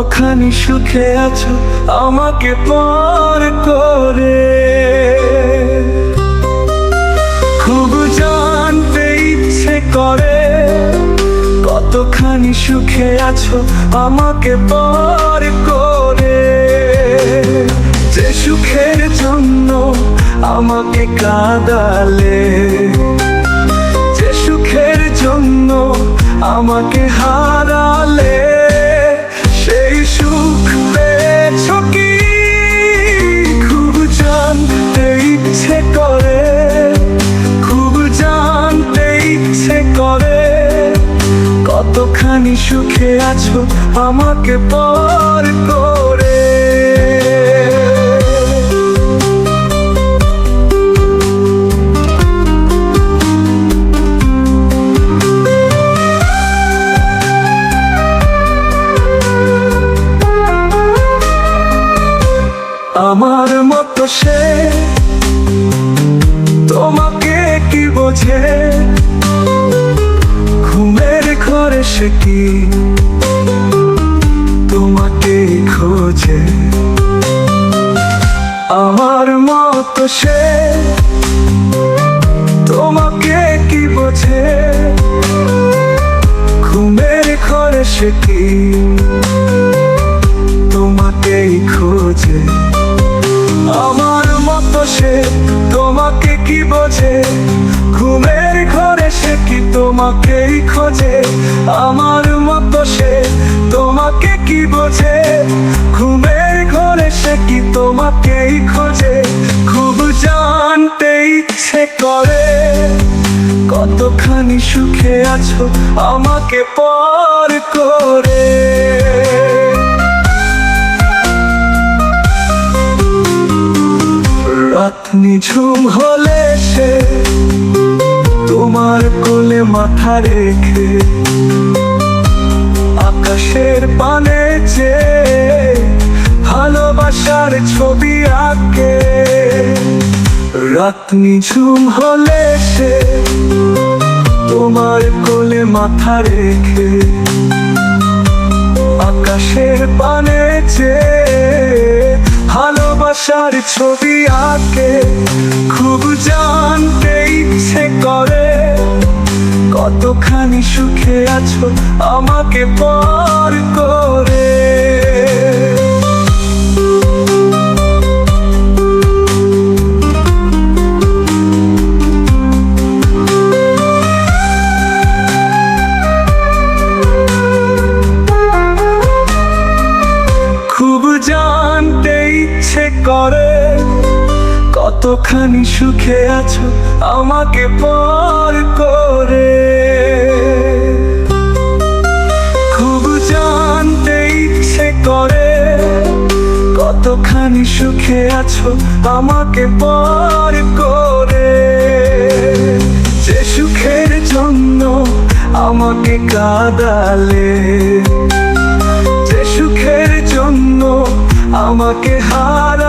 কতখানি সুখে আছো আমাকে পর করে। খুব জানতে ইচ্ছে করে কতখানি সুখে আছো আমাকে পর করে। যে সুখের জন্য আমাকে কাঁদালে, যে সুখের জন্য আমাকে হারালে, সেই সুখ পেয়েছো কি? খুব জানতে ইচ্ছে করে, খুব জানতে ইচ্ছে করে কতখানি সুখে আছো আমাকে পর করে। আমার মতো সে তোমাকে কি বোঝে, ঘুমের ঘরে সে কি তোমাকে খোঁজে। আমার মতো সে তোমাকে কি বোঝে, ঘুমের ঘরে সে কি তোমাকেই খোঁজে। আমার মতো সে তোমাকে কি বোঝে, ঘুমের ঘরে সে কি তোমাকেই খোঁজে। আমার মতো সে তোমাকে কি বোঝে, ঘুমের ঘরে সে কি তোমাকেই খোঁজে। খুব জানতে ইচ্ছে করে কতখানি সুখে আছো আমাকে পর করে। রাত নিঝুম হলে সে তোমার কোলে মাথা রেখে আকাশের পানে চেয়ে ভালোবাসার ছবি আঁকে। রাত নিঝুম হলে সে তোমার কোলে মাথা রেখে আকাশের পানে চেয়ে ভালোবাসার ছবি আঁকে। খুব জানতে ইচ্ছে করে কতখানি সুখে আছো আমাকে পর করে। খুব জানতে ইচ্ছে করে কতখানি সুখে আছো আমাকে পর করে। খুব জানতে ইচ্ছে করে কতখানি সুখে আছো আমাকে পর করে। যে সুখের জন্য আমাকে কাঁদালে, যে সুখের জন্য আমাকে হার